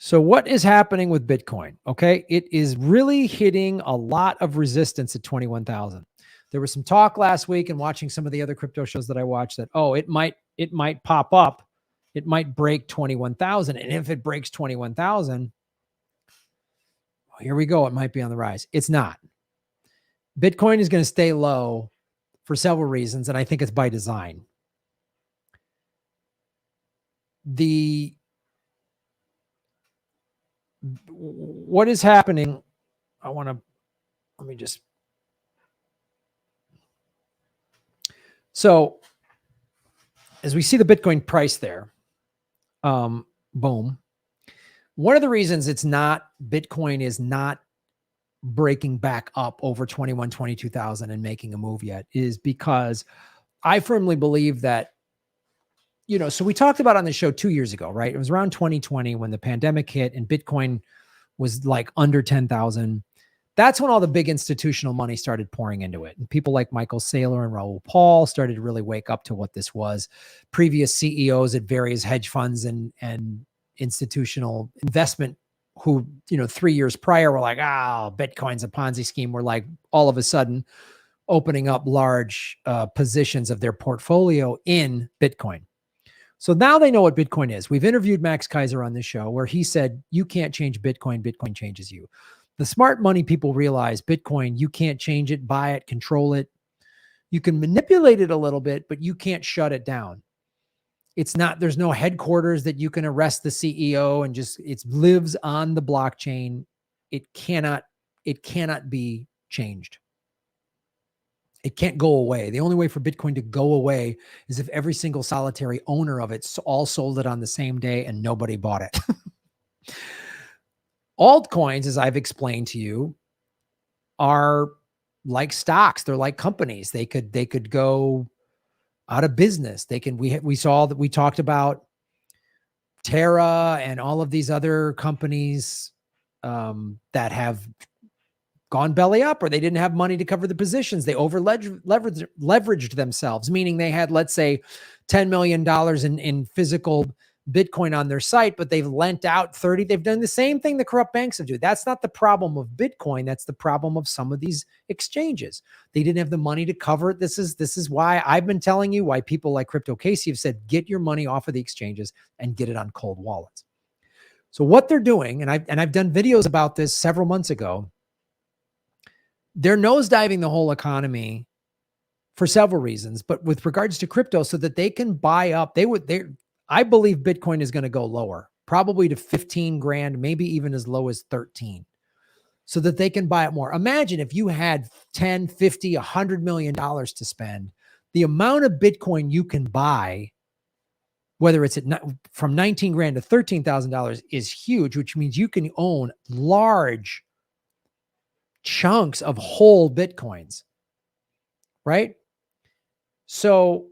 So what is happening with Bitcoin? Okay, it is really hitting a lot of resistance at 21,000. There was some talk last week and watching some of the other crypto shows that I watched that, oh, it might pop up. It might break 21,000. And if it breaks 21,000, well, here we go. It might be on the rise. It's not. Bitcoin is going to stay low for several reasons, and I think it's by design. What is happening? Let me just. So as we see the Bitcoin price there, boom. One of the reasons Bitcoin is not breaking back up over 21, 22,000 and making a move yet is because I firmly believe that, so we talked about on the show 2 years ago, right? It was around 2020 when the pandemic hit and Bitcoin was like under 10,000. That's when all the big institutional money started pouring into it. And people like Michael Saylor and Raoul Paul started to really wake up to what this was. Previous CEOs at various hedge funds and institutional investment who, 3 years prior were like, Bitcoin's a Ponzi scheme, were like all of a sudden opening up large positions of their portfolio in Bitcoin. So now they know what Bitcoin is. We've interviewed Max Kaiser on this show where he said, you can't change Bitcoin. Bitcoin changes you. The smart money people realize Bitcoin, you can't change it, buy it, control it. You can manipulate it a little bit, but you can't shut it down. There's no headquarters that you can arrest the CEO and it lives on the blockchain. It cannot be changed. It can't go away. The only way for Bitcoin to go away is if every single solitary owner of it all sold it on the same day and nobody bought it. Altcoins, as I've explained to you, are like stocks. They're like companies. They could go out of business. We saw that we talked about Terra and all of these other companies that have gone belly up, or they didn't have money to cover the positions. They leveraged themselves, meaning they had, let's say, $10 million in physical Bitcoin on their site, but they've lent out 30. They've done the same thing the corrupt banks have done. That's not the problem of Bitcoin. That's the problem of some of these exchanges. They didn't have the money to cover it. This is why I've been telling you why people like Crypto Casey have said, get your money off of the exchanges and get it on cold wallets. So what they're doing, and I've done videos about this several months ago, they're nosediving the whole economy for several reasons, but with regards to crypto, so that they can buy up. I believe Bitcoin is going to go lower, probably to 15 grand, maybe even as low as 13, so that they can buy it more. Imagine if you had 10, 50, $100 million to spend, the amount of Bitcoin you can buy, whether it's from 19 grand to $13,000, is huge, which means you can own large chunks of whole Bitcoins, right? So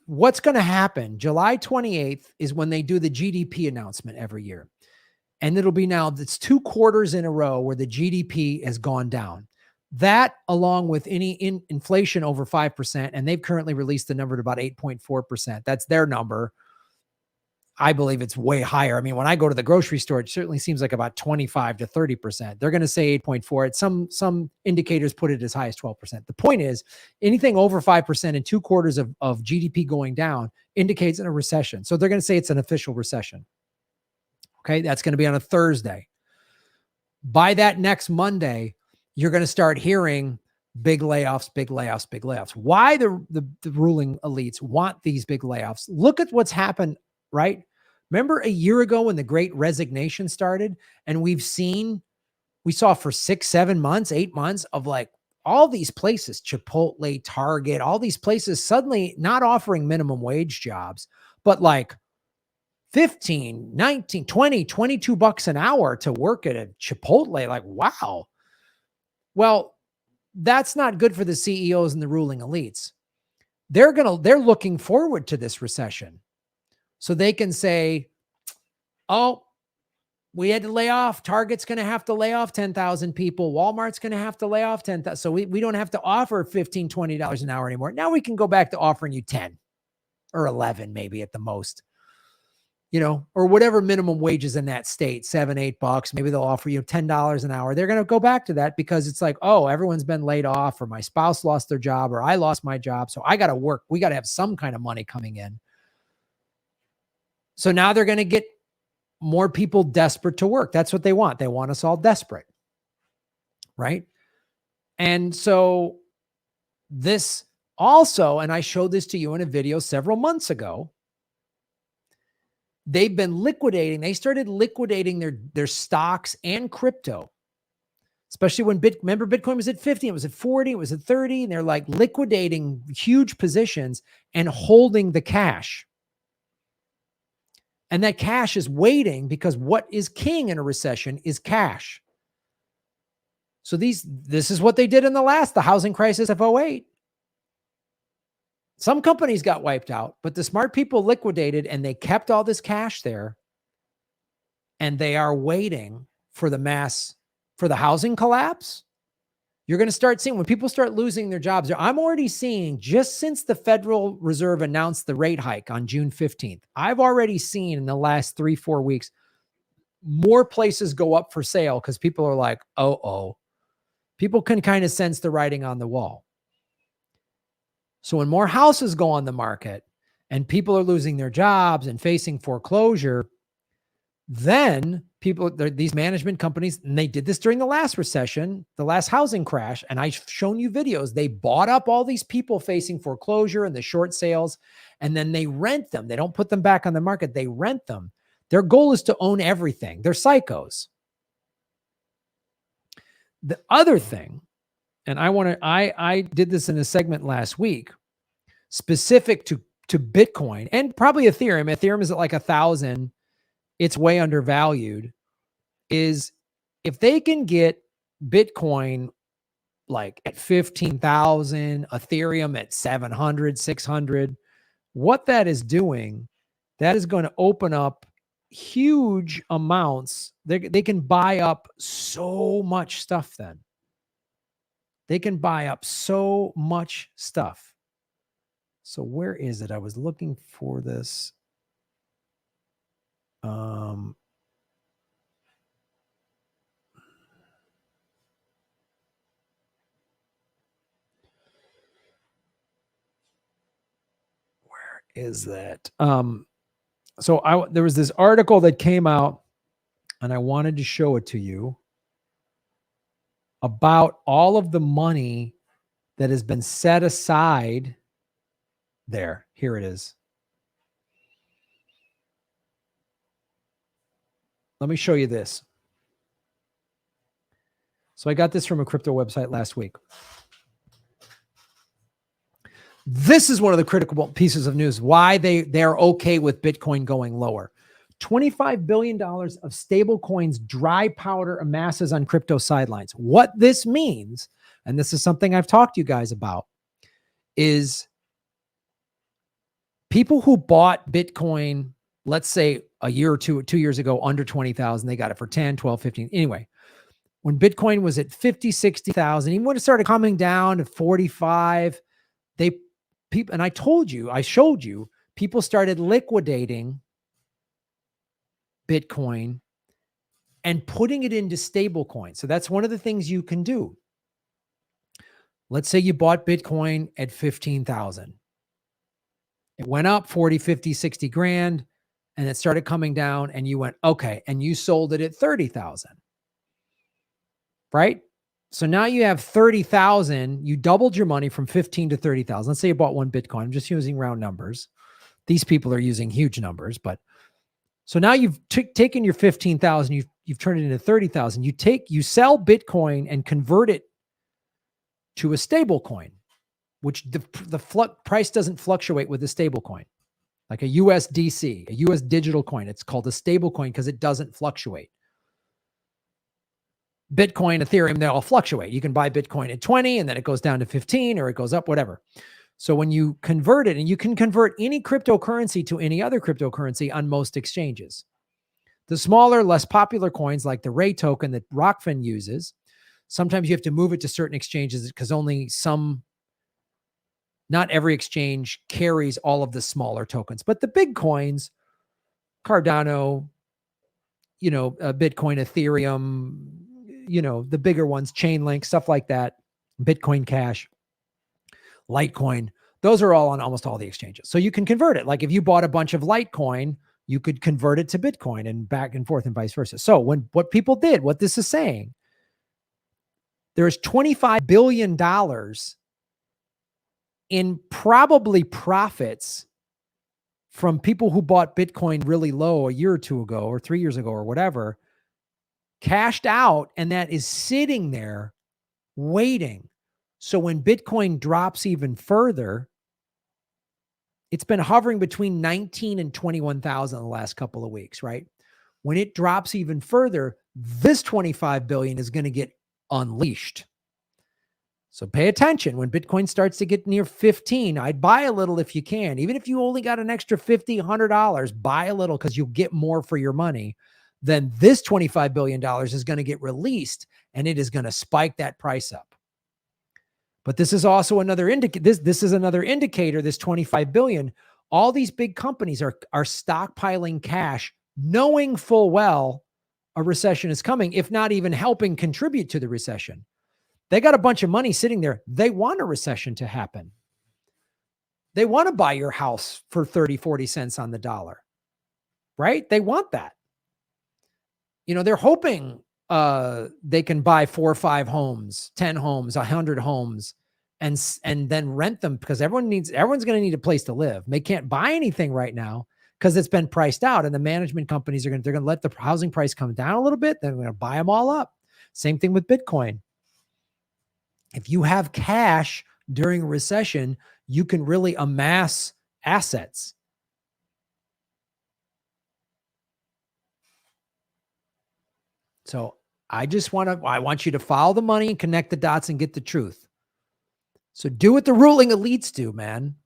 what's going to happen July 28th is when they do the GDP announcement every year. And it's 2 quarters in a row where the GDP has gone down. That, along with any inflation over 5%, and they've currently released the number to about 8.4%. That's their number. I believe it's way higher. I mean, when I go to the grocery store, it certainly seems like about 25 to 30%. They're going to say 8.4. Some indicators put it as high as 12%. The point is, anything over 5% in 2 quarters of GDP going down indicates a recession. So they're going to say it's an official recession. Okay, that's going to be on a Thursday. By that next Monday, you're going to start hearing big layoffs, big layoffs, big layoffs. Why the ruling elites want these big layoffs? Look at what's happened. Right? Remember a year ago when the Great Resignation started, and we saw for 6, 7 months, 8 months of like all these places, Chipotle, Target, all these places suddenly not offering minimum wage jobs, but like 15, 19, 20, 22 bucks an hour to work at a Chipotle. Like, wow. Well, that's not good for the CEOs and the ruling elites. They're looking forward to this recession. So they can say, oh, we had to lay off. Target's going to have to lay off 10,000 people. Walmart's going to have to lay off 10,000. So we don't have to offer $15, $20 an hour anymore. Now we can go back to offering you 10 or 11, maybe at the most. or whatever minimum wages in that state, $7, $8, maybe they'll offer you $10 an hour. They're going to go back to that because it's like, oh, everyone's been laid off, or my spouse lost their job, or I lost my job. So I got to work. We got to have some kind of money coming in. So now they're going to get more people desperate to work. That's what they want. They want us all desperate. Right. And so this also, and I showed this to you in a video several months ago, they've been liquidating. They started liquidating their stocks and crypto, especially when remember Bitcoin was at 50, it was at 40, it was at 30, and they're like liquidating huge positions and holding the cash. And that cash is waiting, because what is king in a recession is cash. So this is what they did in the housing crisis of 08. Some companies got wiped out, but the smart people liquidated and they kept all this cash there. And they are waiting for the housing collapse. You're going to start seeing when people start losing their jobs. I'm already seeing, just since the Federal Reserve announced the rate hike on June 15th, I've already seen in the last 3-4 weeks, more places go up for sale because people are like, oh. People can kind of sense the writing on the wall. So when more houses go on the market and people are losing their jobs and facing foreclosure, then these management companies, and they did this during the last recession, the last housing crash, and I've shown you videos, they bought up all these people facing foreclosure and the short sales, and then they rent them. They don't put them back on the market. They rent them. Their goal is to own everything. They're psychos. The other thing, and I did this in a segment last week, specific to Bitcoin and probably Ethereum. Ethereum is at like 1,000. It's way undervalued. Is if they can get Bitcoin like at 15,000, Ethereum at 700, 600, what that is doing, that is going to open up huge amounts. They can buy up so much stuff then. They can buy up so much stuff. So where is it? I was looking for this. Where is that? So there was this article that came out, and I wanted to show it to you, about all of the money that has been set aside there. Here it is. Let me show you this. So I got this from a crypto website last week. This is one of the critical pieces of news, why they're okay with Bitcoin going lower. $25 billion of stable coins, dry powder amasses on crypto sidelines. What this means, and this is something I've talked to you guys about, is people who bought Bitcoin, let's say a year or 2 years ago, under 20,000, they got it for 10, 12, 15. Anyway, when Bitcoin was at 50, 60,000, even when it started coming down to 45, and I showed you, people started liquidating Bitcoin and putting it into stable coins. So that's one of the things you can do. Let's say you bought Bitcoin at 15,000. It went up 40, 50, 60 grand, and it started coming down, and you went, okay, and you sold it at 30,000. Right? So now you have 30,000. You doubled your money from 15 to 30,000. Let's say you bought one Bitcoin. I'm just using round numbers. These people are using huge numbers, but so now you've taken your 15,000, you've turned it into 30,000. You sell Bitcoin and convert it to a stable coin, which the price doesn't fluctuate with a stable coin, like a USDC, a US digital coin. It's called a stable coin because it doesn't fluctuate. Bitcoin, Ethereum, they all fluctuate. You can buy Bitcoin at 20 and then it goes down to 15 or it goes up, whatever. So when you convert it, and you can convert any cryptocurrency to any other cryptocurrency on most exchanges. The smaller, less popular coins like the Ray token that Rockfin uses, sometimes you have to move it to certain exchanges because not every exchange carries all of the smaller tokens. But the big coins, Cardano, Bitcoin, Ethereum, the bigger ones, Chainlink, stuff like that, Bitcoin Cash, Litecoin. Those are all on almost all the exchanges. So you can convert it. Like if you bought a bunch of Litecoin, you could convert it to Bitcoin and back and forth and vice versa. So what people did, what this is saying, there's $25 billion in probably profits from people who bought Bitcoin really low a year or two ago or 3 years ago or whatever, cashed out, and that is sitting there waiting. So when Bitcoin drops even further, it's been hovering between 19 and 21,000 the last couple of weeks, right? When it drops even further, this 25 billion is going to get unleashed. So pay attention. When Bitcoin starts to get near 15, I'd buy a little if you can. Even if you only got an extra $50, $100, buy a little because you'll get more for your money. Then this $25 billion is going to get released and it is going to spike that price up. But this is also another this is another indicator, this 25 billion. All these big companies are stockpiling cash, knowing full well a recession is coming, if not even helping contribute to the recession. They got a bunch of money sitting there. They want a recession to happen. They want to buy your house for 30, 40 cents on the dollar, right? They want that. They're hoping they can buy 4 or 5 homes, 10 homes, 100 homes, and then rent them because everyone's going to need a place to live. They can't buy anything right now because it's been priced out, and the management companies they're going to let the housing price come down a little bit. Then they're going to buy them all up. Same thing with Bitcoin. If you have cash during a recession, you can really amass assets. So I want you to follow the money and connect the dots and get the truth. So do what the ruling elites do, man.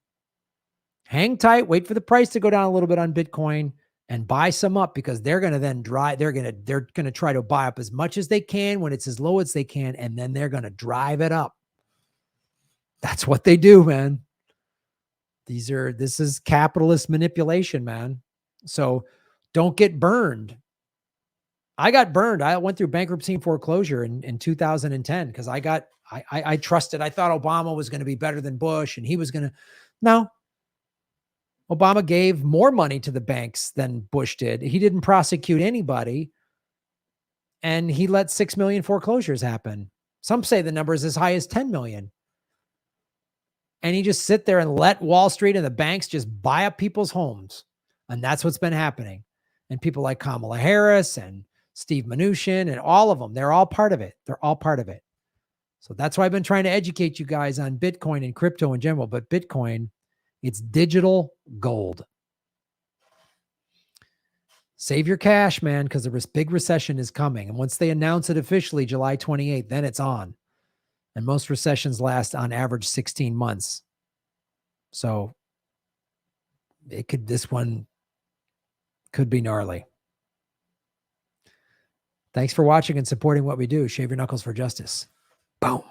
Hang tight, wait for the price to go down a little bit on Bitcoin and buy some up because they're going to then they're going to try to buy up as much as they can when it's as low as they can. And then they're going to drive it up. That's what they do, man. This is capitalist manipulation, man. So don't get burned. I got burned. I went through bankruptcy and foreclosure in 2010 because I trusted. I thought Obama was going to be better than Bush and he was going to. No. Obama gave more money to the banks than Bush did. He didn't prosecute anybody. And he let 6 million foreclosures happen. Some say the number is as high as 10 million. And he just sit there and let Wall Street and the banks just buy up people's homes. And that's what's been happening. And people like Kamala Harris and Steve Mnuchin and all of them, they're all part of it. They're all part of it. So that's why I've been trying to educate you guys on Bitcoin and crypto in general. But Bitcoin, it's digital gold. Save your cash, man, because the big recession is coming. And once they announce it officially, July 28th, then it's on. And most recessions last on average 16 months. So this one could be gnarly. Thanks for watching and supporting what we do. Shave your knuckles for justice. Boom.